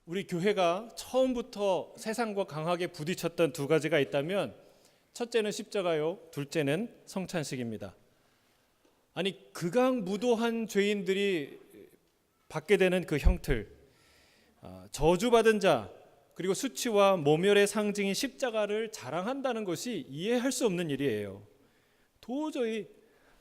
우리 교회가 처음부터 세상과 강하게 부딪혔던 두 가지가 있다면 첫째는 십자가요, 둘째는 성찬식입니다. 아니 극악무도한 죄인들이 받게 되는 그 형틀, 저주받은 자, 그리고 수치와 모멸의 상징인 십자가를 자랑한다는 것이 이해할 수 없는 일이에요. 도저히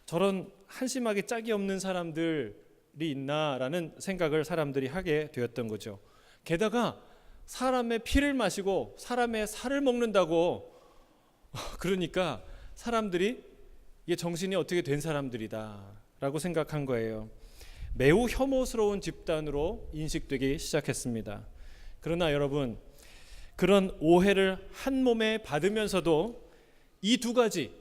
저런 한심하게 짝이 없는 사람들이 있나라는 생각을 사람들이 하게 되었던 거죠. 게다가 사람의 피를 마시고 사람의 살을 먹는다고 그러니까 사람들이 이게 정신이 어떻게 된 사람들이다라고 생각한 거예요. 매우 혐오스러운 집단으로 인식되기 시작했습니다. 그러나 여러분, 그런 오해를 한 몸에 받으면서도 이 두 가지,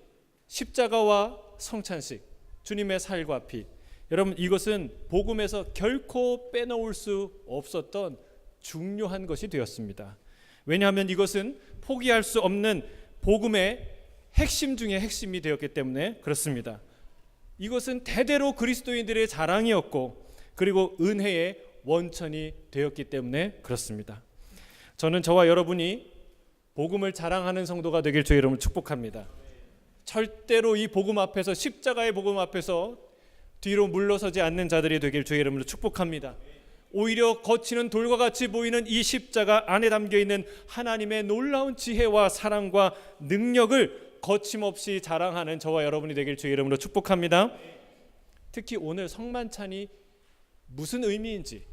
십자가와 성찬식, 주님의 살과 피, 여러분 이것은 복음에서 결코 빼놓을 수 없었던 중요한 것이 되었습니다. 왜냐하면 이것은 포기할 수 없는 복음의 핵심 중에 핵심이 되었기 때문에 그렇습니다. 이것은 대대로 그리스도인들의 자랑이었고 그리고 은혜의 원천이 되었기 때문에 그렇습니다. 저는 저와 여러분이 복음을 자랑하는 성도가 되길 주의 이름으로 축복합니다. 절대로 이 복음 앞에서, 십자가의 복음 앞에서 뒤로 물러서지 않는 자들이 되길 주의 이름으로 축복합니다. 오히려 거치는 돌과 같이 보이는 이 십자가 안에 담겨있는 하나님의 놀라운 지혜와 사랑과 능력을 거침없이 자랑하는 저와 여러분이 되길 주의 이름으로 축복합니다. 특히 오늘 성만찬이 무슨 의미인지,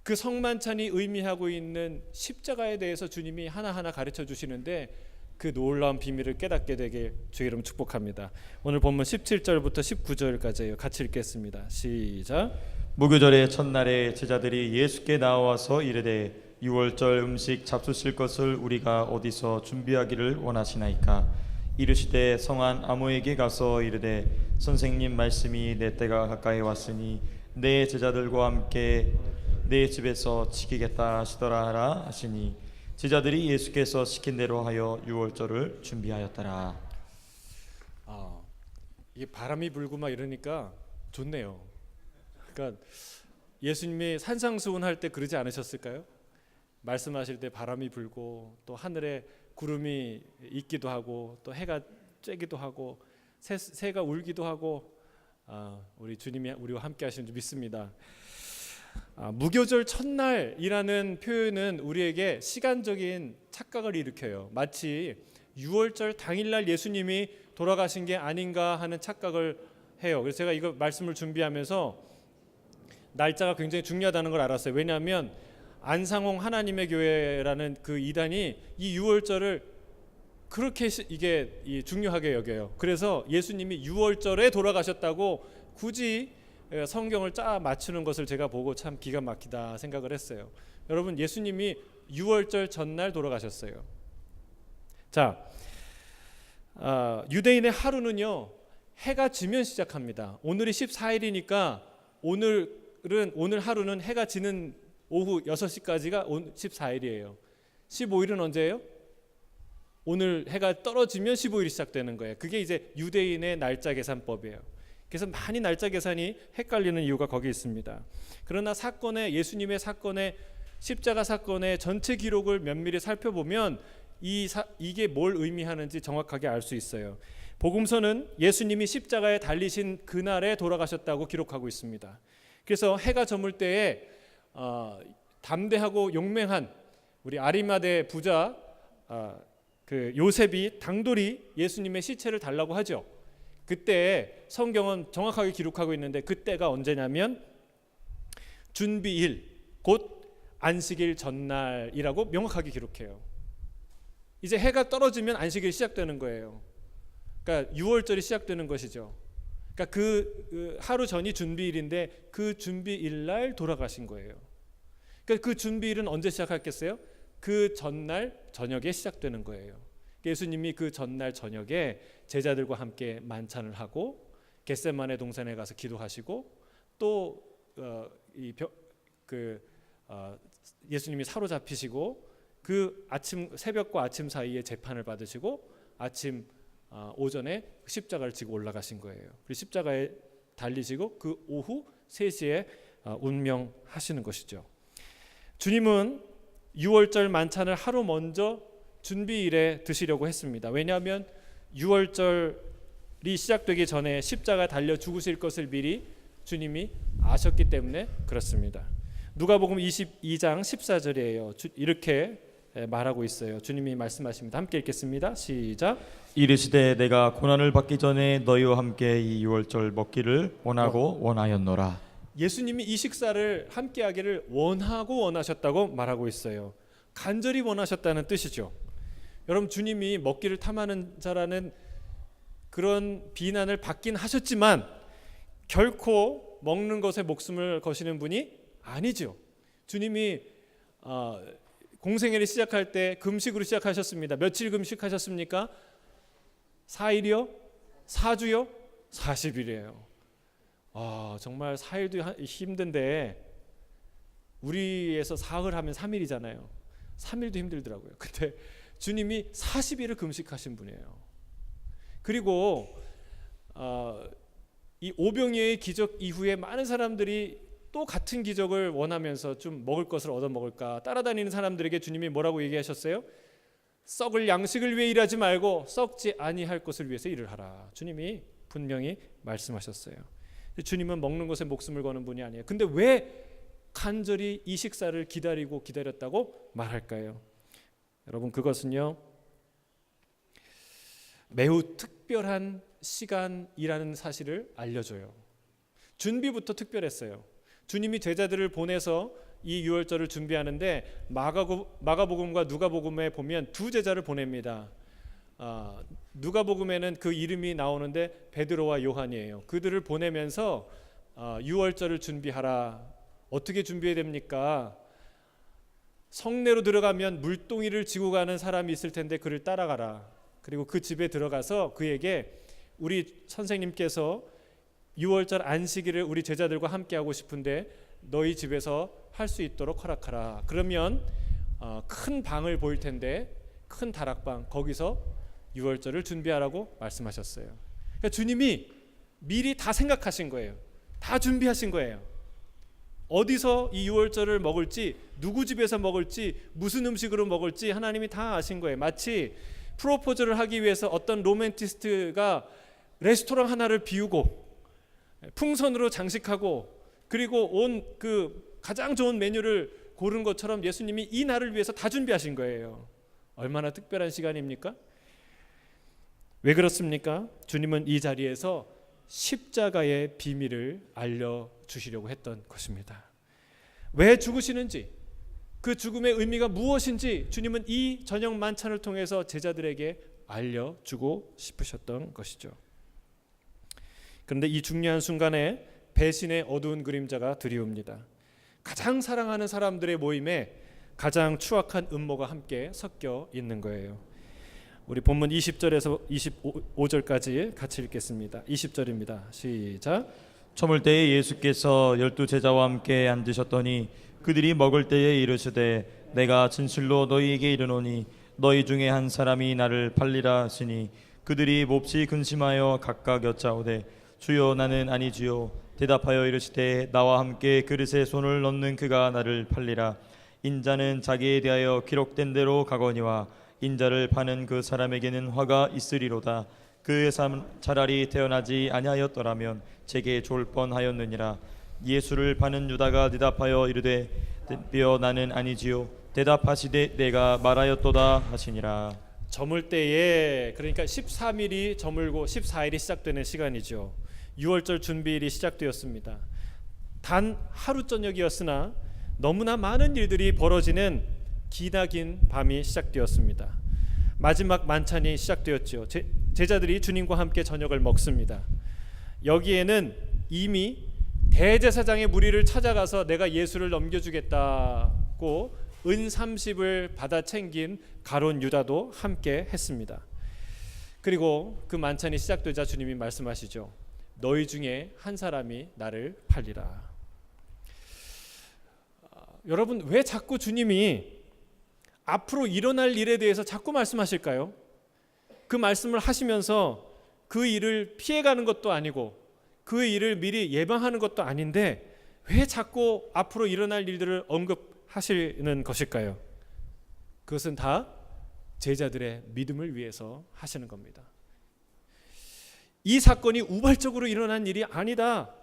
그 성만찬이 의미하고 있는 십자가에 대해서 주님이 하나하나 가르쳐 주시는데 그 놀라운 비밀을 깨닫게 되길 주의 이름 축복합니다. 오늘 본문 17절부터 19절까지예요. 같이 읽겠습니다. 시작. 무교절의 첫날에 제자들이 예수께 나와서 이르되 유월절 음식 잡수실 것을 우리가 어디서 준비하기를 원하시나이까? 이르시되 성한 아무에게 가서 이르되 선생님 말씀이 내 때가 가까이 왔으니 내 제자들과 함께 내 집에서 지키겠다 하시더라 하라 하시니 제자들이 예수께서 시킨 대로 하여 유월절을 준비하였더라. 이게 바람이 불고 막 이러니까 좋네요. 그러니까 예수님이 산상수훈할 때 그러지 않으셨을까요? 말씀하실 때 바람이 불고 또 하늘에 구름이 있기도 하고 또 해가 쬐기도 하고 새가 울기도 하고 우리 주님이 우리와 함께 하시는 줄 믿습니다. 무교절 첫날이라는 표현은 우리에게 시간적인 착각을 일으켜요. 마치 유월절 당일날 예수님이 돌아가신 게 아닌가 하는 착각을 해요. 그래서 제가 이거 말씀을 준비하면서 날짜가 굉장히 중요하다는 걸 알았어요. 왜냐하면 안상홍 하나님의 교회라는 그 이단이 이 유월절을 그렇게 이게 중요하게 여겨요. 그래서 예수님이 유월절에 돌아가셨다고 굳이 성경을 짜 맞추는 것을 제가 보고 참 기가 막히다 생각을 했어요. 여러분, 예수님이 유월절 전날 돌아가셨어요. 자, 유대인의 하루는요 해가 지면 시작합니다. 오늘이 14일이니까 오늘 하루는 해가 지는 오후 6시까지가 14일이에요. 15일은 언제예요? 오늘 해가 떨어지면 15일이 시작되는 거예요. 그게 이제 유대인의 날짜 계산법이에요. 그래서 많이 날짜 계산이 헷갈리는 이유가 거기 있습니다. 그러나 예수님의 사건의 십자가 사건의 전체 기록을 면밀히 살펴보면 이게 뭘 의미하는지 정확하게 알 수 있어요. 복음서는 예수님이 십자가에 달리신 그날에 돌아가셨다고 기록하고 있습니다. 그래서 해가 저물 때에 담대하고 용맹한 우리 아리마대 부자 그 요셉이 당돌이 예수님의 시체를 달라고 하죠. 그때 성경은 정확하게 기록하고 있는데 그때가 언제냐면 준비일 곧 안식일 전날이라고 명확하게 기록해요. 이제 해가 떨어지면 안식일이 시작되는 거예요. 그러니까 유월절이 시작되는 것이죠. 그러니까 그 하루 전이 준비일인데 그 준비일 날 돌아가신 거예요. 그러니까 그 준비일은 언제 시작했겠어요? 그 전날 저녁에 시작되는 거예요. 예수님이 그 전날 저녁에 제자들과 함께 만찬을 하고 겟세마네 동산에 가서 기도하시고 또 예수님이 사로잡히시고 그 새벽과 아침 사이에 재판을 받으시고 오전에 십자가를 지고 올라가신 거예요. 그리고 십자가에 달리시고 그 오후 3시에 운명하시는 것이죠. 주님은 유월절 만찬을 하루 먼저 준비일에 드시려고 했습니다. 왜냐하면 유월절이 시작되기 전에 십자가 달려 죽으실 것을 미리 주님이 아셨기 때문에 그렇습니다. 누가복음 22장 14절이에요. 이렇게 말하고 있어요. 주님이 말씀하십니다. 함께 읽겠습니다. 시작. 이르시되 내가 고난을 받기 전에 너희와 함께 이 유월절 먹기를 원하고 원하였노라. 예수님이 이 식사를 함께 하기를 원하고 원하셨다고 말하고 있어요. 간절히 원하셨다는 뜻이죠. 여러분, 주님이 먹기를 탐하는 자라는 그런 비난을 받긴 하셨지만 결코 먹는 것에 목숨을 거시는 분이 아니죠. 주님이 공생애를 시작할 때 금식으로 시작하셨습니다. 며칠 금식하셨습니까? 4일이요? 4주요? 40일이에요. 정말 4일도 힘든데 우리에서 사흘 하면 3일이잖아요. 3일도 힘들더라고요. 근데 주님이 40일을 금식하신 분이에요. 그리고 이 오병이어의 기적 이후에 많은 사람들이 또 같은 기적을 원하면서 좀 먹을 것을 얻어 먹을까 따라다니는 사람들에게 주님이 뭐라고 얘기하셨어요? 썩을 양식을 위해 일하지 말고 썩지 아니할 것을 위해서 일을 하라. 주님이 분명히 말씀하셨어요. 주님은 먹는 것에 목숨을 거는 분이 아니에요. 근데 왜 간절히 이 식사를 기다렸다고 말할까요? 여러분, 그것은요, 매우 특별한 시간이라는 사실을 알려줘요. 준비부터 특별했어요. 주님이 제자들을 보내서 이 유월절을 준비하는데 마가복음과 누가복음에 보면 두 제자를 보냅니다. 누가복음에는 그 이름이 나오는데 베드로와 요한이에요. 그들을 보내면서 유월절을 준비하라. 어떻게 준비해야 됩니까? 성내로 들어가면 물동이를 지고 가는 사람이 있을 텐데 그를 따라가라. 그리고 그 집에 들어가서 그에게 우리 선생님께서 유월절 안식일을 우리 제자들과 함께 하고 싶은데 너희 집에서 할 수 있도록 허락하라. 그러면 큰 방을 보일 텐데 큰 다락방, 거기서 유월절을 준비하라고 말씀하셨어요. 그러니까 주님이 미리 다 생각하신 거예요. 다 준비하신 거예요. 어디서 이 유월절을 먹을지, 누구 집에서 먹을지, 무슨 음식으로 먹을지 하나님이 다 아신 거예요. 마치 프로포즈를 하기 위해서 어떤 로맨티스트가 레스토랑 하나를 비우고 풍선으로 장식하고 그리고 온 그 가장 좋은 메뉴를 고른 것처럼 예수님이 이 날을 위해서 다 준비하신 거예요. 얼마나 특별한 시간입니까? 왜 그렇습니까? 주님은 이 자리에서 십자가의 비밀을 알려주시려고 했던 것입니다. 왜 죽으시는지, 그 죽음의 의미가 무엇인지 주님은 이 저녁 만찬을 통해서 제자들에게 알려주고 싶으셨던 것이죠. 그런데 이 중요한 순간에 배신의 어두운 그림자가 드리웁니다. 가장 사랑하는 사람들의 모임에 가장 추악한 음모가 함께 섞여 있는 거예요. 우리 본문 20절에서 25절까지 같이 읽겠습니다. 20절입니다. 시작. 저물 때에 예수께서 12 제자와 함께 앉으셨더니 그들이 먹을 때에 이르시되 내가 진실로 너희에게 이르노니 너희 중에 한 사람이 나를 팔리라 하시니 그들이 몹시 근심하여 각각 여짜오되 주여 나는 아니지요. 대답하여 이르시되 나와 함께 그릇에 손을 넣는 그가 나를 팔리라. 인자는 자기에 대하여 기록된 대로 가거니와 인자를 파는 그 사람에게는 화가 있으리로다. 그의 삶 차라리 태어나지 아니하였더라면 제게 좋을 뻔하였느니라. 예수를 파는 유다가 대답하여 이르되 비어 나는 아니지요. 대답하시되 내가 말하였도다 하시니라. 저물 때에, 그러니까 13일이 저물고 14일이 시작되는 시간이죠. 6월절 준비일이 시작되었습니다. 단 하루 저녁이었으나 너무나 많은 일들이 벌어지는 기나긴 밤이 시작되었습니다. 마지막 만찬이 시작되었죠. 제자들이 주님과 함께 저녁을 먹습니다. 여기에는 이미 대제사장의 무리를 찾아가서 내가 예수를 넘겨주겠다고 은 30을 받아 챙긴 가룟 유다도 함께 했습니다. 그리고 그 만찬이 시작되자 주님이 말씀하시죠. 너희 중에 한 사람이 나를 팔리라. 여러분, 왜 자꾸 주님이 앞으로 일어날 일에 대해서 자꾸 말씀하실까요? 그 말씀을 하시면서 그 일을 피해가는 것도 아니고 그 일을 미리 예방하는 것도 아닌데 왜 자꾸 앞으로 일어날 일들을 하시는 것일까요? 그것은 다 제자들의 믿음을 위해서 하시는 겁니다. 이 사건이 우발적으로 일어난 일이 아니다.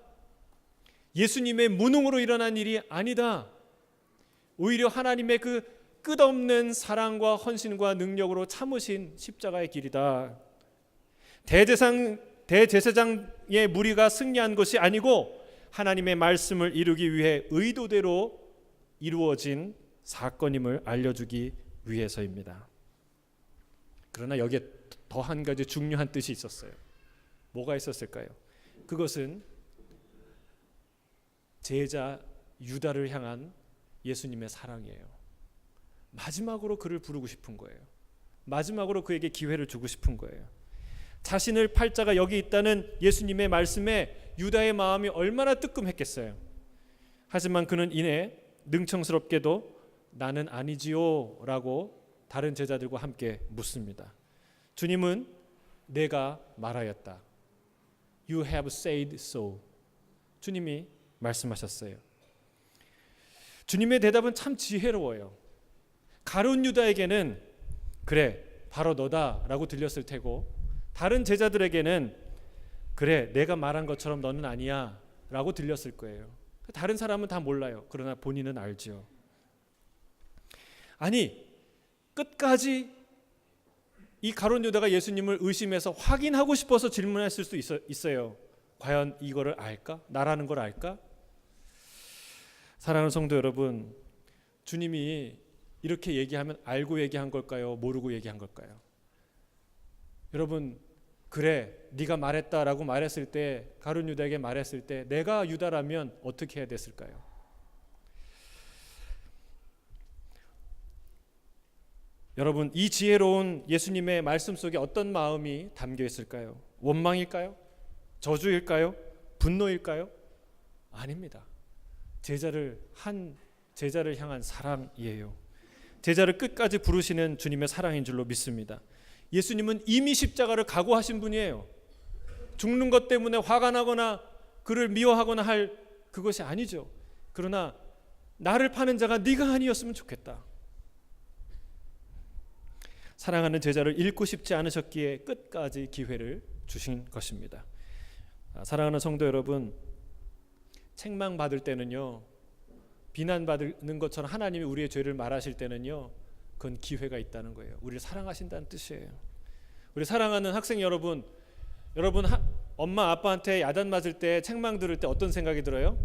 예수님의 무능으로 일어난 일이 아니다. 오히려 하나님의 그 끝없는 사랑과 헌신과 능력으로 참으신 십자가의 길이다. 대제사장의 무리가 승리한 것이 아니고 하나님의 말씀을 이루기 위해 의도대로 이루어진 사건임을 알려주기 위해서입니다. 그러나 여기에 더 한 가지 중요한 뜻이 있었어요. 뭐가 있었을까요? 그것은 제자 유다를 향한 예수님의 사랑이에요. 마지막으로 그를 부르고 싶은 거예요. 마지막으로 그에게 기회를 주고 싶은 거예요. 자신을 팔자가 여기 있다는 예수님의 말씀에 유다의 마음이 얼마나 뜨끔했겠어요. 하지만 그는 이내 능청스럽게도 나는 아니지요 라고 다른 제자들과 함께 묻습니다. 주님은 내가 말하였다. You have said so. 주님이 말씀하셨어요. 주님의 대답은 참 지혜로워요. 가룟 유다에게는 그래 바로 너다 라고 들렸을 테고, 다른 제자들에게는 그래 내가 말한 것처럼 너는 아니야 라고 들렸을 거예요. 다른 사람은 다 몰라요. 그러나 본인은 알죠. 아니 끝까지 이 가룟 유다가 예수님을 의심해서 확인하고 싶어서 질문했을 수 있어요. 과연 이거를 알까? 나라는 걸 알까? 사랑하는 성도 여러분, 주님이 이렇게 얘기하면 알고 얘기한 걸까요? 모르고 얘기한 걸까요? 여러분, 그래 네가 말했다라고 말했을 때, 가룟 유다에게 말했을 때 내가 유다라면 어떻게 해야 됐을까요? 여러분, 이 지혜로운 예수님의 말씀 속에 어떤 마음이 담겨 있을까요? 원망일까요? 저주일까요? 분노일까요? 아닙니다. 제자를 향한 사랑이에요. 제자를 끝까지 부르시는 주님의 사랑인 줄로 믿습니다. 예수님은 이미 십자가를 각오하신 분이에요. 죽는 것 때문에 화가 나거나 그를 미워하거나 할 그것이 아니죠. 그러나 나를 파는 자가 네가 아니었으면 좋겠다. 사랑하는 제자를 잃고 싶지 않으셨기에 끝까지 기회를 주신 것입니다. 사랑하는 성도 여러분, 책망받을 때는요, 비난받는 것처럼 하나님이 우리의 죄를 말하실 때는요, 그건 기회가 있다는 거예요. 우리를 사랑하신다는 뜻이에요. 우리 사랑하는 학생 여러분, 엄마 아빠한테 야단 맞을 때, 책망 들을 때 어떤 생각이 들어요?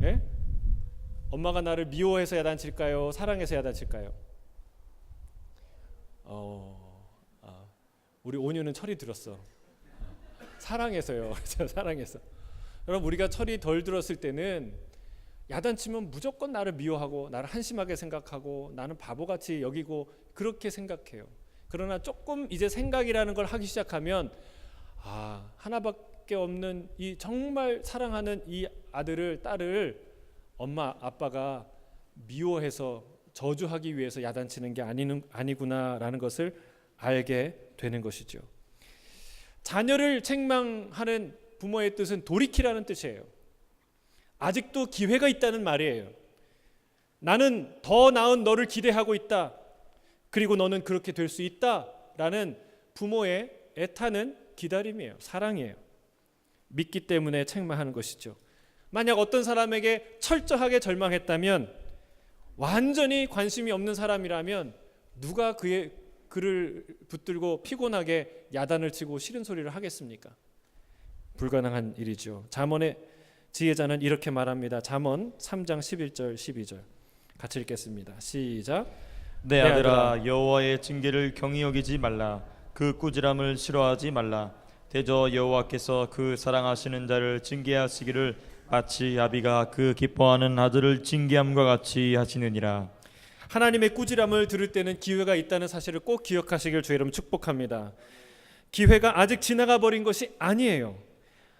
예? 엄마가 나를 미워해서 야단칠까요? 사랑해서 야단칠까요? 우리 온유는 철이 들었어. 사랑해서요. 사랑해서. 여러분, 우리가 철이 덜 들었을 때는 야단치면 무조건 나를 미워하고 나를 한심하게 생각하고 나는 바보같이 여기고 그렇게 생각해요. 그러나 조금 이제 생각이라는 걸 하기 시작하면 하나밖에 없는 이 정말 사랑하는 이 아들을, 딸을 엄마 아빠가 미워해서 저주하기 위해서 야단치는 게 아니구나라는 것을 알게 되는 것이죠. 자녀를 책망하는 부모의 뜻은 돌이키라는 뜻이에요. 아직도 기회가 있다는 말이에요. 나는 더 나은 너를 기대하고 있다. 그리고 너는 그렇게 될 수 있다라는 부모의 애타는 기다림이에요. 사랑이에요. 믿기 때문에 책망하는 것이죠. 만약 어떤 사람에게 철저하게 절망했다면, 완전히 관심이 없는 사람이라면 누가 그를 붙들고 피곤하게 야단을 치고 싫은 소리를 하겠습니까? 불가능한 일이죠. 잠언의 지혜자는 이렇게 말합니다. 잠언 3장 11절 12절 같이 읽겠습니다. 시작. 내 아들아, 여호와의 징계를 경히 여기지 말라. 그 꾸지람을 싫어하지 말라. 대저 여호와께서 그 사랑하시는 자를 징계하시기를 마치 아비가 그 기뻐하는 아들을 징계함과 같이 하시느니라. 하나님의 꾸지람을 들을 때는 기회가 있다는 사실을 꼭 기억하시길 주의 이름 축복합니다. 기회가 아직 지나가 버린 것이 아니에요.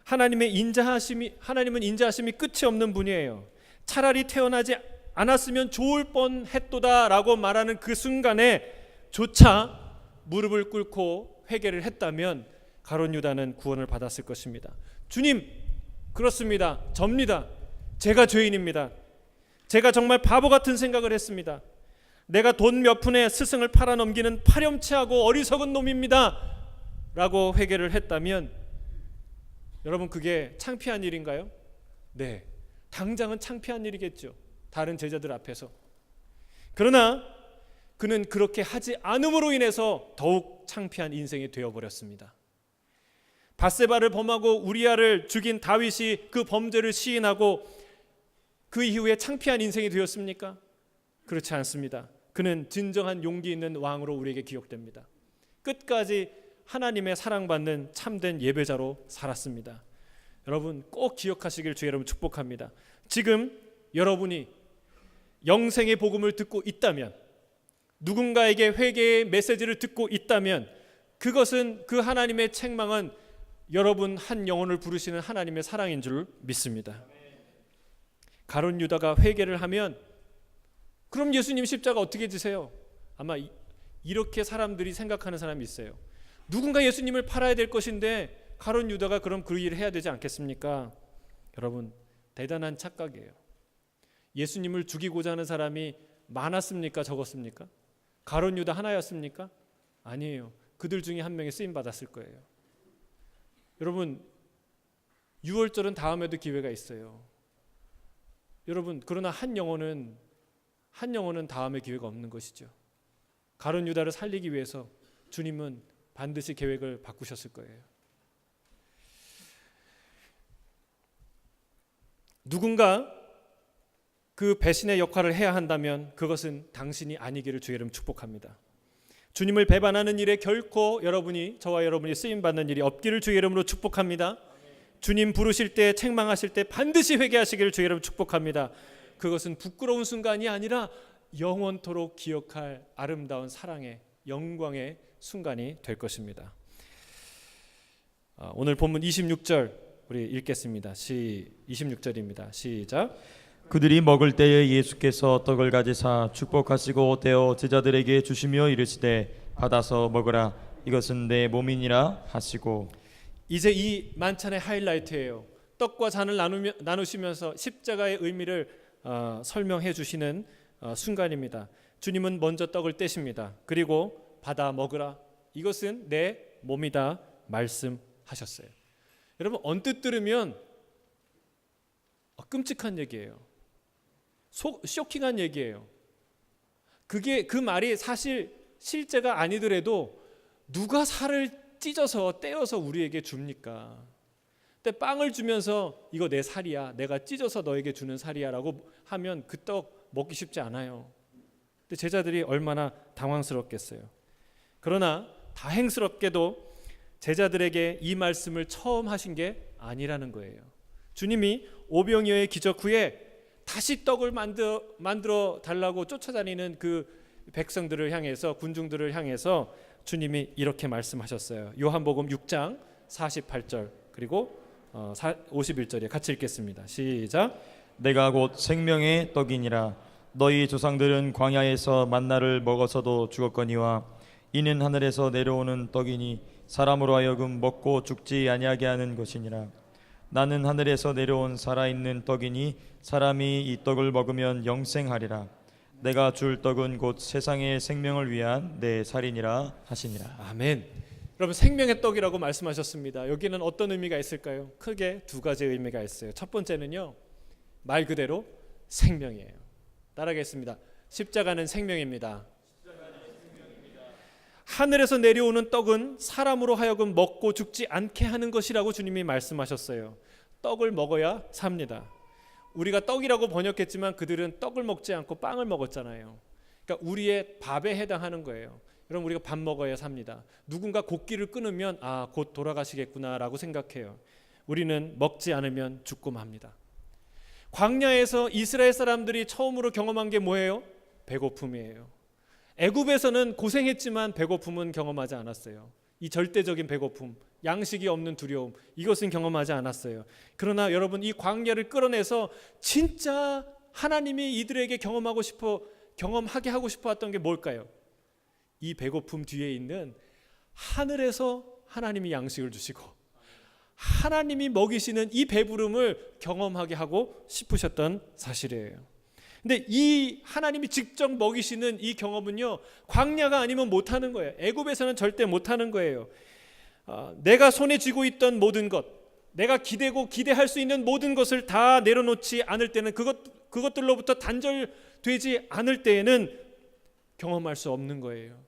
하나님은 인자하심이 끝이 없는 분이에요. 차라리 태어나지 않았으면 좋을 뻔했도다라고 말하는 그 순간에 조차 무릎을 꿇고 회개를 했다면 가룟 유다는 구원을 받았을 것입니다. 주님, 그렇습니다. 접니다. 제가 죄인입니다. 제가 정말 바보 같은 생각을 했습니다. 내가 돈 몇 푼에 스승을 팔아넘기는 파렴치하고 어리석은 놈입니다 라고 회개를 했다면 여러분, 그게 창피한 일인가요? 네, 당장은 창피한 일이겠죠, 다른 제자들 앞에서. 그러나 그는 그렇게 하지 않음으로 인해서 더욱 창피한 인생이 되어버렸습니다. 밧세바를 범하고 우리아를 죽인 다윗이 그 범죄를 시인하고 그 이후에 창피한 인생이 되었습니까? 그렇지 않습니다. 그는 진정한 용기 있는 왕으로 우리에게 기억됩니다. 끝까지 하나님의 사랑받는 참된 예배자로 살았습니다. 여러분, 꼭 기억하시길 주의 여러분 축복합니다. 지금 여러분이 영생의 복음을 듣고 있다면, 누군가에게 회개의 메시지를 듣고 있다면, 그것은, 그 하나님의 책망은 여러분 한 영혼을 부르시는 하나님의 사랑인 줄 믿습니다. 가룟 유다가 회개를 하면 그럼 예수님 십자가 어떻게 지세요? 아마 이렇게 사람들이 생각하는 사람이 있어요. 누군가 예수님을 팔아야 될 것인데 가룟 유다가 그럼 그 일을 해야 되지 않겠습니까? 여러분, 대단한 착각이에요. 예수님을 죽이고자 하는 사람이 많았습니까? 적었습니까? 가룟 유다 하나였습니까? 아니에요. 그들 중에 한 명이 쓰임 받았을 거예요. 여러분, 유월절은 다음에도 기회가 있어요. 여러분, 그러나 한 영혼은 다음에 기회가 없는 것이죠. 가룟 유다를 살리기 위해서 주님은 반드시 계획을 바꾸셨을 거예요. 누군가 그 배신의 역할을 해야 한다면 그것은 당신이 아니기를 주의 이름 축복합니다. 주님을 배반하는 일에 결코 저와 여러분이 쓰임받는 일이 없기를 주의 이름으로 축복합니다. 주님 부르실 때, 책망하실 때 반드시 회개하시기를 주의 이름 축복합니다. 그것은 부끄러운 순간이 아니라 영원토록 기억할 아름다운 사랑의 영광의 순간이 될 것입니다. 오늘 본문 26절 우리 읽겠습니다. 26절입니다. 시작. 그들이 먹을 때에 예수께서 떡을 가지사 축복하시고 떼어 제자들에게 주시며 이르시되 받아서 먹으라, 이것은 내 몸이니라 하시고. 이제 이 만찬의 하이라이트예요. 떡과 잔을 나누시면서 십자가의 의미를 설명해 주시는 순간입니다. 주님은 먼저 떡을 떼십니다. 그리고 받아 먹으라, 이것은 내 몸이다 말씀하셨어요. 여러분, 언뜻 들으면 끔찍한 얘기예요. 쇼킹한 얘기예요. 그 말이 사실 실제가 아니더라도 누가 살을 찢어서 떼어서 우리에게 줍니까? 근데 빵을 주면서 이거 내 살이야, 내가 찢어서 너에게 주는 살이야 라고 하면 그 떡 먹기 쉽지 않아요. 근데 제자들이 얼마나 당황스럽겠어요. 그러나 다행스럽게도 제자들에게 이 말씀을 처음 하신 게 아니라는 거예요. 주님이 오병이어의 기적 후에 다시 떡을 만들어 달라고 쫓아다니는 그 백성들을 향해서, 군중들을 향해서 주님이 이렇게 말씀하셨어요. 요한복음 6장 48절 그리고 51절에 같이 읽겠습니다. 시작. 내가 곧 생명의 떡이니라. 너희 조상들은 광야에서 만나를 먹어서도 죽었거니와 이는 하늘에서 내려오는 떡이니 사람으로 하여금 먹고 죽지 아니하게 하는 것이니라. 나는 하늘에서 내려온 살아있는 떡이니 사람이 이 떡을 먹으면 영생하리라. 내가 줄 떡은 곧 세상의 생명을 위한 내 살이니라 하시니라. 아멘. 여러분, 생명의 떡이라고 말씀하셨습니다. 여기는 어떤 의미가 있을까요? 크게 두 가지 의미가 있어요. 첫 번째는요, 말 그대로 생명이에요. 따라하겠습니다. 십자가는 생명입니다. 하늘에서 내려오는 떡은 사람으로 하여금 먹고 죽지 않게 하는 것이라고 주님이 말씀하셨어요. 떡을 먹어야 삽니다. 우리가 떡이라고 번역했지만 그들은 떡을 먹지 않고 빵을 먹었잖아요. 그러니까 우리의 밥에 해당하는 거예요. 여러분, 우리가 밥 먹어야 삽니다. 누군가 곡기를 끊으면 곧 돌아가시겠구나라고 생각해요. 우리는 먹지 않으면 죽고 맙니다. 광야에서 이스라엘 사람들이 처음으로 경험한 게 뭐예요? 배고픔이에요. 애굽에서는 고생했지만 배고픔은 경험하지 않았어요. 이 절대적인 배고픔, 양식이 없는 두려움, 이것은 경험하지 않았어요. 그러나 여러분, 이 광야를 끌어내서 진짜 하나님이 이들에게 경험하게 하고 싶어 했던 게 뭘까요? 이 배고픔 뒤에 있는 하늘에서 하나님이 양식을 주시고 하나님이 먹이시는 이 배부름을 경험하게 하고 싶으셨던 사실이에요. 근데 이 하나님이 직접 먹이시는 이 경험은요, 광야가 아니면 못하는 거예요. 애굽에서는 절대 못하는 거예요. 내가 손에 쥐고 있던 모든 것, 내가 기대고 기대할 수 있는 모든 것을 다 내려놓지 않을 때는, 그것들로부터 단절되지 않을 때에는 경험할 수 없는 거예요.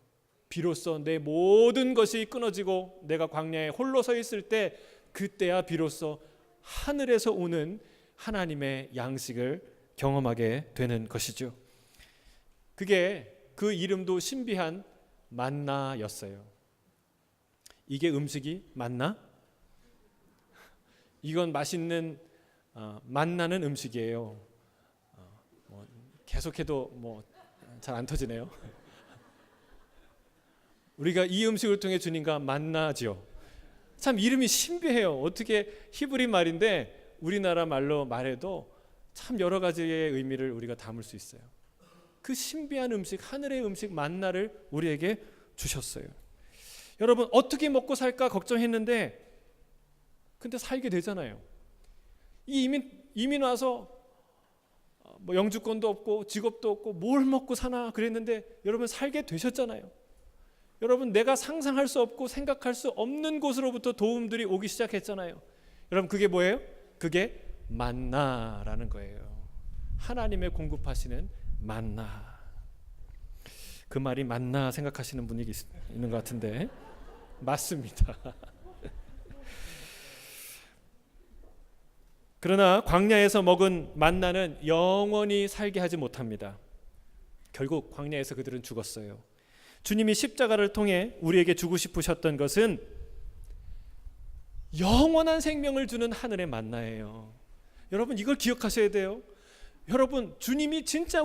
비로소 내 모든 것이 끊어지고 내가 광야에 홀로 서 있을 때, 그때야 비로소 하늘에서 오는 하나님의 양식을 경험하게 되는 것이죠. 그게 그 이름도 신비한 만나였어요. 이게 음식이 맞나? 이건 맛있는 만나는 음식이에요. 계속해도 잘 안 터지네요. 우리가 이 음식을 통해 주님과 만나죠. 참 이름이 신비해요. 어떻게 히브리 말인데 우리나라 말로 말해도 참 여러 가지의 의미를 우리가 담을 수 있어요. 그 신비한 음식, 하늘의 음식 만나를 우리에게 주셨어요. 여러분, 어떻게 먹고 살까 걱정했는데 근데 살게 되잖아요. 이민 와서 영주권도 없고 직업도 없고 뭘 먹고 사나 그랬는데 여러분 살게 되셨잖아요. 여러분, 내가 상상할 수 없고 생각할 수 없는 곳으로부터 도움들이 오기 시작했잖아요. 여러분, 그게 뭐예요? 그게 만나라는 거예요. 하나님의 공급하시는 만나. 그 말이 맞나 생각하시는 분이 있는 것 같은데 맞습니다. 그러나 광야에서 먹은 만나는 영원히 살게 하지 못합니다. 결국 광야에서 그들은 죽었어요. 주님이 십자가를 통해 우리에게 주고 싶으셨던 것은 영원한 생명을 주는 하늘의 만나예요. 여러분, 이걸 기억하셔야 돼요. 여러분, 주님이 진짜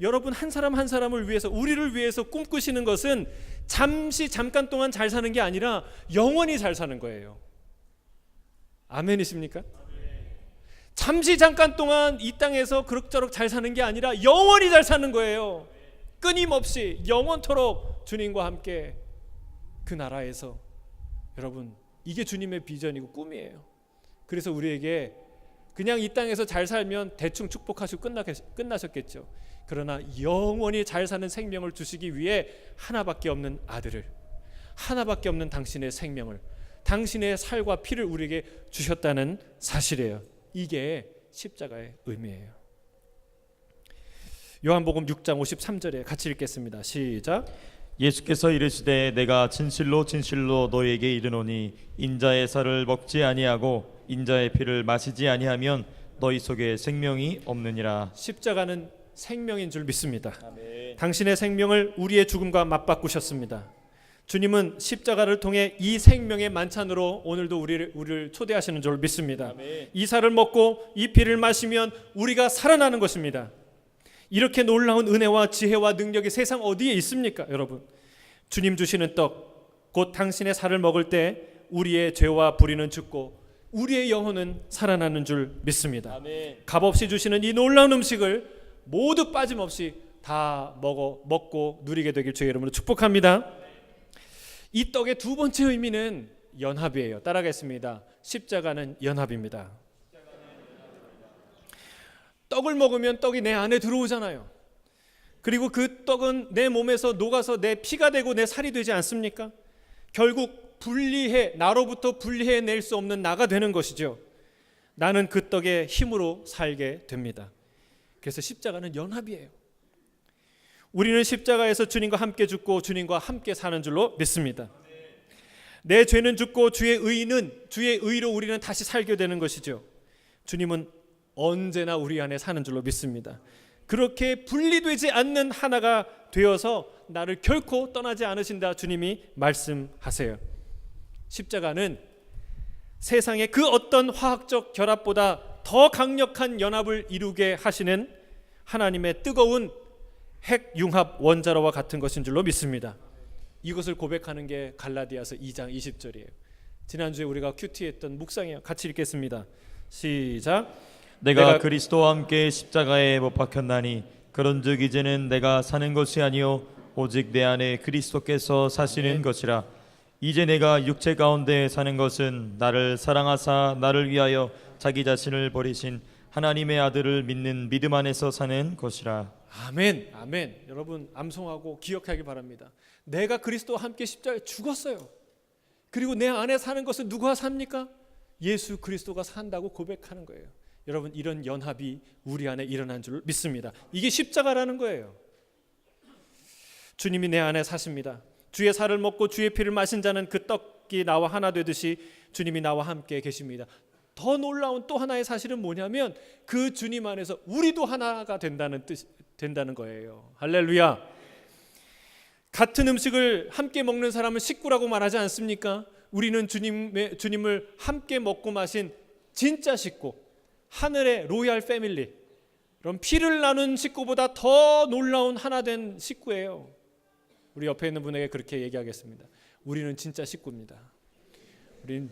여러분 한 사람 한 사람을 위해서, 우리를 위해서 꿈꾸시는 것은 잠깐 동안 잘 사는 게 아니라 영원히 잘 사는 거예요. 아멘이십니까? 잠깐 동안 이 땅에서 그럭저럭 잘 사는 게 아니라 영원히 잘 사는 거예요. 끊임없이 영원토록 주님과 함께 그 나라에서. 여러분, 이게 주님의 비전이고 꿈이에요. 그래서 우리에게 그냥 이 땅에서 잘 살면 대충 축복하시고 끝나셨겠죠. 그러나 영원히 잘 사는 생명을 주시기 위해 하나밖에 없는 아들을, 하나밖에 없는 당신의 생명을, 당신의 살과 피를 우리에게 주셨다는 사실이에요. 이게 십자가의 의미예요. 요한복음 6장 53절에 같이 읽겠습니다. 시작. 예수께서 이르시되 내가 진실로 진실로 너희에게 이르노니 인자의 살을 먹지 아니하고 인자의 피를 마시지 아니하면 너희 속에 생명이 없느니라. 십자가는 생명인 줄 믿습니다. 아멘. 당신의 생명을 우리의 죽음과 맞바꾸셨습니다. 주님은 십자가를 통해 이 생명의 만찬으로 오늘도 우리를 초대하시는 줄 믿습니다. 아멘. 이 살을 먹고 이 피를 마시면 우리가 살아나는 것입니다. 이렇게 놀라운 은혜와 지혜와 능력이 세상 어디에 있습니까, 여러분? 주님 주시는 떡, 곧 당신의 살을 먹을 때 우리의 죄와 불의는 죽고 우리의 영혼은 살아나는 줄 믿습니다. 아멘. 값없이 주시는 이 놀라운 음식을 모두 빠짐없이 다 먹고 누리게 되길 주의 이름으로 축복합니다. 이 떡의 두 번째 의미는 연합이에요. 따라하겠습니다. 십자가는 연합입니다. 떡을 먹으면 떡이 내 안에 들어오잖아요. 그리고 그 떡은 내 몸에서 녹아서 내 피가 되고 내 살이 되지 않습니까? 결국 나로부터 분리해낼 수 없는 나가 되는 것이죠. 나는 그 떡의 힘으로 살게 됩니다. 그래서 십자가는 연합이에요. 우리는 십자가에서 주님과 함께 죽고 주님과 함께 사는 줄로 믿습니다. 내 죄는 죽고 주의 의로 우리는 다시 살게 되는 것이죠. 주님은 언제나 우리 안에 사는 줄로 믿습니다. 그렇게 분리되지 않는 하나가 되어서 나를 결코 떠나지 않으신다 주님이 말씀하세요. 십자가는 세상의 그 어떤 화학적 결합보다 더 강력한 연합을 이루게 하시는 하나님의 뜨거운 핵융합 원자로와 같은 것인 줄로 믿습니다. 이것을 고백하는 게 갈라디아서 2장 20절이에요. 지난주에 우리가 큐티했던 묵상이에요. 같이 읽겠습니다. 시작. 내가 그리스도와 함께 십자가에 못 박혔나니 그런즉 이제는 내가 사는 것이 아니요 오직 내 안에 그리스도께서 사시는 것이라. 이제 내가 육체 가운데 사는 것은 나를 사랑하사 나를 위하여 자기 자신을 버리신 하나님의 아들을 믿는 믿음 안에서 사는 것이라. 아멘, 아멘. 여러분 암송하고 기억하기 바랍니다. 내가 그리스도와 함께 십자가에 죽었어요. 그리고 내 안에 사는 것은 누가 삽니까? 예수 그리스도가 산다고 고백하는 거예요. 여러분 이런 연합이 우리 안에 일어난 줄 믿습니다. 이게 십자가라는 거예요. 주님이 내 안에 사십니다. 주의 살을 먹고 주의 피를 마신 자는 그 떡이 나와 하나 되듯이 주님이 나와 함께 계십니다. 더 놀라운 또 하나의 사실은 뭐냐면 그 주님 안에서 우리도 하나가 된다는 거예요. 할렐루야. 같은 음식을 함께 먹는 사람은 식구라고 말하지 않습니까? 우리는 주님을 함께 먹고 마신 진짜 식구, 하늘의 로얄 패밀리. 그럼 피를 나눈 식구보다 더 놀라운 하나 된 식구예요. 우리 옆에 있는 분에게 그렇게 얘기하겠습니다. 우리는 진짜 식구입니다. 우린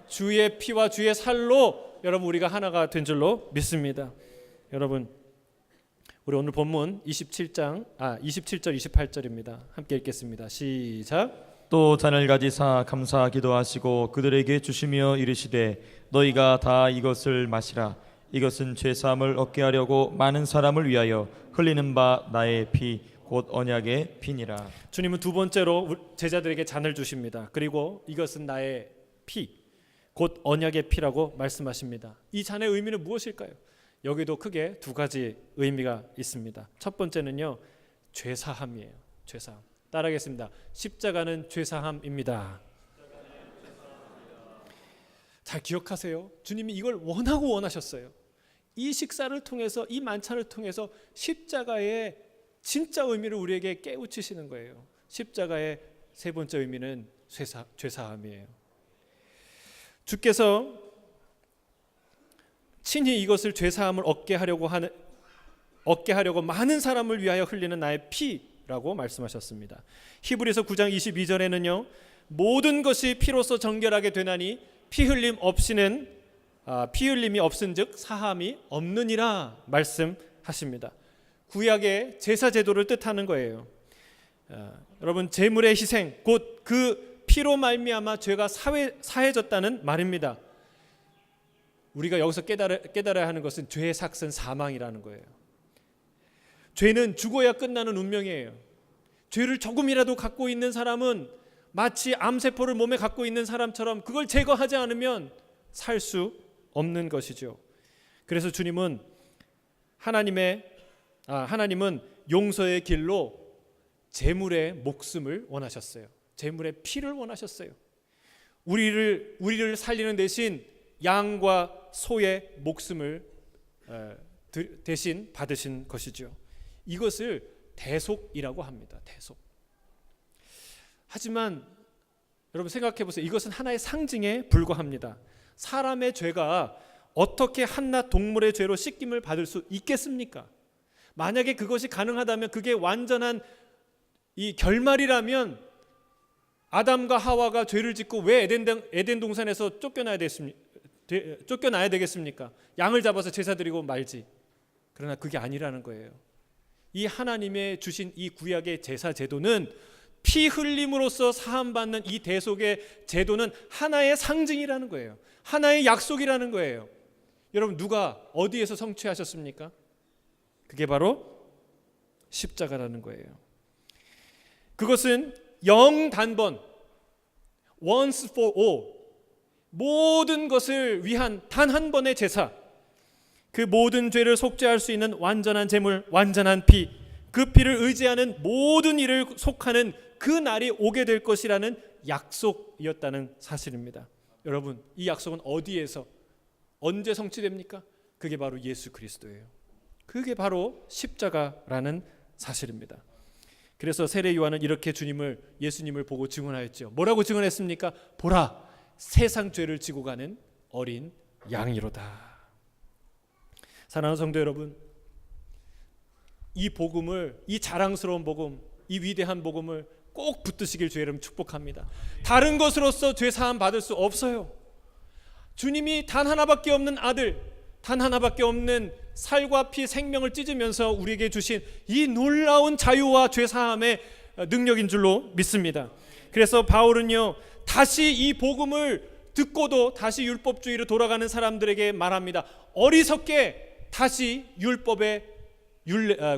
주의 피와 주의 살로 여러분 우리가 하나가 된 줄로 믿습니다. 여러분 우리 오늘 본문 27절 28절입니다. 함께 읽겠습니다. 시작. 또 잔을 가지사 감사하기도 하시고 그들에게 주시며 이르시되 너희가 다 이것을 마시라. 이것은 죄사함을 얻게 하려고 많은 사람을 위하여 흘리는 바 나의 피 곧 언약의 피니라. 주님은 두 번째로 제자들에게 잔을 주십니다. 그리고 이것은 나의 피 곧 언약의 피라고 말씀하십니다. 이 잔의 의미는 무엇일까요? 여기도 크게 두 가지 의미가 있습니다. 첫 번째는요, 죄사함이에요. 죄사함. 따라하겠습니다. 십자가는 죄사함입니다. 잘 기억하세요. 주님이 이걸 원하고 원하셨어요. 이 식사를 통해서, 이 만찬을 통해서 십자가의 진짜 의미를 우리에게 깨우치시는 거예요. 십자가의 세 번째 의미는 죄사함이에요. 주께서 친히 이것을 죄사함을 얻게 하려고 많은 사람을 위하여 흘리는 나의 피라고 말씀하셨습니다. 히브리서 9장 22절에는요, 모든 것이 피로써 정결하게 되나니 피 흘림이 없은즉 사함이 없느니라 말씀하십니다. 구약의 제사 제도를 뜻하는 거예요. 여러분 제물의 희생 곧 그 피로 말미암아 죄가 사해졌다는 말입니다. 우리가 여기서 깨달아야 하는 것은 죄의 삭은 사망이라는 거예요. 죄는 죽어야 끝나는 운명이에요. 죄를 조금이라도 갖고 있는 사람은 마치 암세포를 몸에 갖고 있는 사람처럼 그걸 제거하지 않으면 살 수 없는 것이죠. 그래서 주님은 하나님은 용서의 길로 제물의 목숨을 원하셨어요. 제물의 피를 원하셨어요. 우리를 살리는 대신 양과 소의 목숨을 대신 받으신 것이죠. 이것을 대속이라고 합니다. 대속. 하지만 여러분 생각해 보세요. 이것은 하나의 상징에 불과합니다. 사람의 죄가 어떻게 한낱 동물의 죄로 씻김을 받을 수 있겠습니까? 만약에 그것이 가능하다면, 그게 완전한 이 결말이라면 아담과 하와가 죄를 짓고 왜 에덴 동산에서 쫓겨나야 되겠습니까? 양을 잡아서 제사 드리고 말지. 그러나 그게 아니라는 거예요. 이 하나님의 주신 이 구약의 제사 제도는 피 흘림으로써 사함받는 이 대속의 제도는 하나의 상징이라는 거예요. 하나의 약속이라는 거예요. 여러분 누가 어디에서 성취하셨습니까? 그게 바로 십자가라는 거예요. 그것은 영단번 once for all, 모든 것을 위한 단 한 번의 제사, 그 모든 죄를 속죄할 수 있는 완전한 제물, 완전한 피, 그 피를 의지하는 모든 일을 속하는 그 날이 오게 될 것이라는 약속이었다는 사실입니다. 여러분 이 약속은 어디에서 언제 성취됩니까? 그게 바로 예수 그리스도예요. 그게 바로 십자가라는 사실입니다. 그래서 세례 요한은 이렇게 예수님을 보고 증언하였죠. 뭐라고 증언했습니까? 보라, 세상 죄를 지고 가는 어린 양이로다. 사랑하는 성도 여러분, 이 복음을, 이 자랑스러운 복음, 이 위대한 복음을 꼭 붙드시길 주의 이름 축복합니다. 다른 것으로서 죄 사함 받을 수 없어요. 주님이 단 하나밖에 없는 아들, 단 하나밖에 없는 살과 피 생명을 찢으면서 우리에게 주신 이 놀라운 자유와 죄 사함의 능력인 줄로 믿습니다. 그래서 바울은요, 다시 이 복음을 듣고도 다시 율법주의로 돌아가는 사람들에게 말합니다. 어리석게 다시 율법의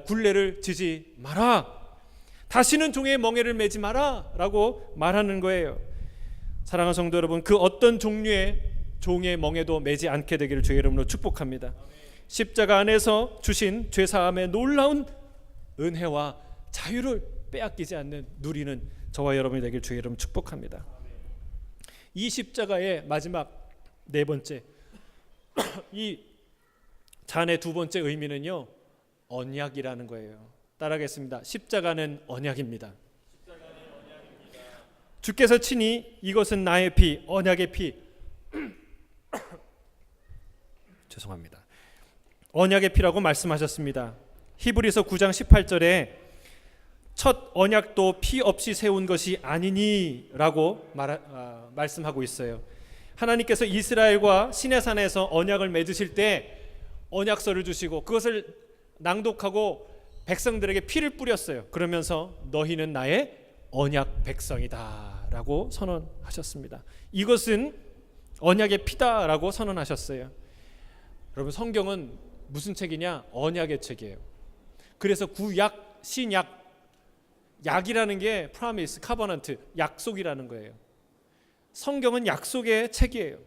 굴레를 지지 마라. 다시는 종의 멍에를 매지 마라 라고 말하는 거예요. 사랑하는 성도 여러분, 그 어떤 종류의 종의 멍에도 매지 않게 되기를 주의 이름으로 축복합니다. 십자가 안에서 주신 죄사함의 놀라운 은혜와 자유를 빼앗기지 않는 누리는 저와 여러분이 되길 주의 이름 축복합니다. 이 십자가의 마지막 네 번째, 이 잔의 두 번째 의미는요, 언약이라는 거예요. 따라하겠습니다. 십자가는 언약입니다. 주께서 친히 이것은 나의 피, 언약의 피 죄송합니다. 언약의 피라고 말씀하셨습니다. 히브리서 9장 18절에 첫 언약도 피 없이 세운 것이 아니니라고 말씀하고 있어요. 하나님께서 이스라엘과 시내산에서 언약을 맺으실 때 언약서를 주시고 그것을 낭독하고 백성들에게 피를 뿌렸어요. 그러면서 너희는 나의 언약 백성이다 라고 선언하셨습니다. 이것은 언약의 피다라고 선언하셨어요. 여러분, 성경은 무슨 책이냐? 언약의 책이에요. 그래서 구약, 신약, 약이라는 게 promise, covenant, 약속이라는 거예요. 성경은 약속의 책이에요.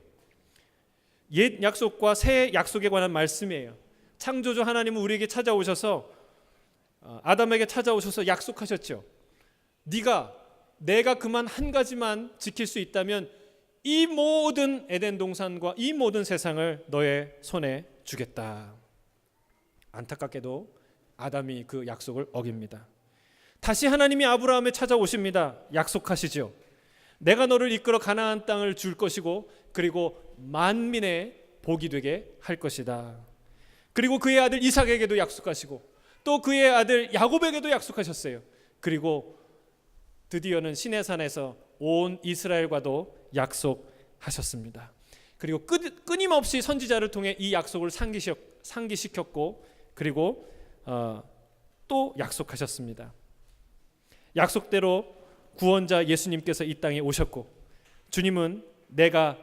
옛 약속과 새 약속에 관한 말씀이에요. 창조주 하나님은 우리에게 찾아오셔서 아담에게 찾아오셔서 약속하셨죠. 내가 그만 한 가지만 지킬 수 있다면 이 모든 에덴 동산과 이 모든 세상을 너의 손에 주겠다. 안타깝게도 아담이 그 약속을 어깁니다. 다시 하나님이 아브라함에 찾아오십니다. 약속하시죠. 내가 너를 이끌어 가나안 땅을 줄 것이고 그리고 만민의 복이 되게 할 것이다. 그리고 그의 아들 이삭에게도 약속하시고 또 그의 아들 야곱에게도 약속하셨어요. 그리고 드디어는 시내산에서 온 이스라엘과도 약속하셨습니다. 그리고 끊임없이 선지자를 통해 이 약속을 상기시켰고 그리고 또 약속하셨습니다. 약속대로 구원자 예수님께서 이 땅에 오셨고 주님은 내가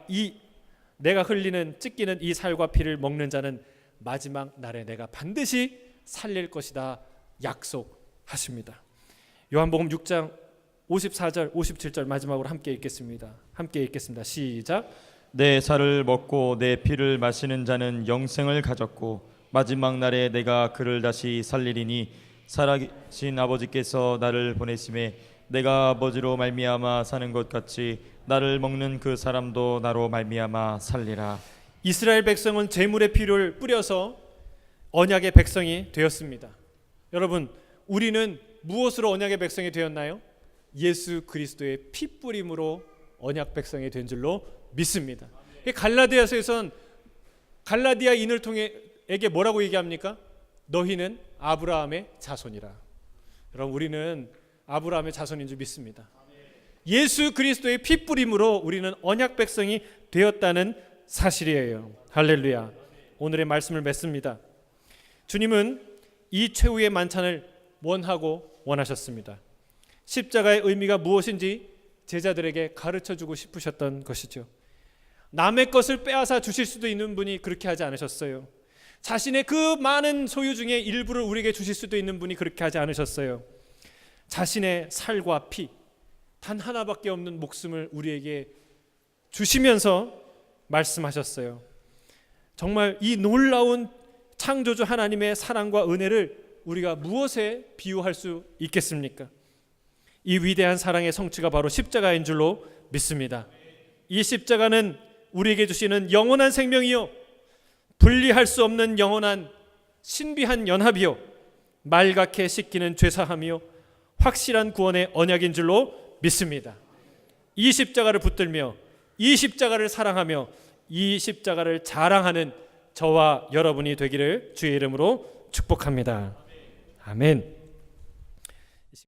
흘리는 찢기는 이 살과 피를 먹는 자는 마지막 날에 내가 반드시 살릴 것이다 약속하십니다. 요한복음 6장 54절 57절 마지막으로 함께 읽겠습니다. 시작. 내 살을 먹고 내 피를 마시는 자는 영생을 가졌고 마지막 날에 내가 그를 다시 살리리니 살아계신 아버지께서 나를 보내심에 내가 아버지로 말미암아 사는 것 같이 나를 먹는 그 사람도 나로 말미암아 살리라. 이스라엘 백성은 제물의 피를 뿌려서 언약의 백성이 되었습니다. 여러분, 우리는 무엇으로 언약의 백성이 되었나요? 예수 그리스도의 피 뿌림으로 언약 백성이 된 줄로 믿습니다. 갈라디아서에선 갈라디아인을 통해 에게 뭐라고 얘기합니까? 너희는 아브라함의 자손이라. 여러분, 우리는 아브라함의 자손인 줄 믿습니다. 예수 그리스도의 피 뿌림으로 우리는 언약 백성이 되었다는 사실이에요. 할렐루야. 오늘의 말씀을 맺습니다. 주님은 이 최후의 만찬을 원하셨습니다. 십자가의 의미가 무엇인지 제자들에게 가르쳐주고 싶으셨던 것이죠. 남의 것을 빼앗아 주실 수도 있는 분이 그렇게 하지 않으셨어요. 자신의 그 많은 소유 중에 일부를 우리에게 주실 수도 있는 분이 그렇게 하지 않으셨어요. 자신의 살과 피, 단 하나밖에 없는 목숨을 우리에게 주시면서 말씀하셨어요. 정말 이 놀라운 창조주 하나님의 사랑과 은혜를 우리가 무엇에 비유할 수 있겠습니까? 이 위대한 사랑의 성취가 바로 십자가인 줄로 믿습니다. 이 십자가는 우리에게 주시는 영원한 생명이요, 분리할 수 없는 영원한 신비한 연합이요, 말갛게 씻기는 죄사함이요, 확실한 구원의 언약인 줄로 믿습니다. 이 십자가를 붙들며 이 십자가를 사랑하며 이 십자가를 자랑하는 저와 여러분이 되기를 주의 이름으로 축복합니다. 아멘.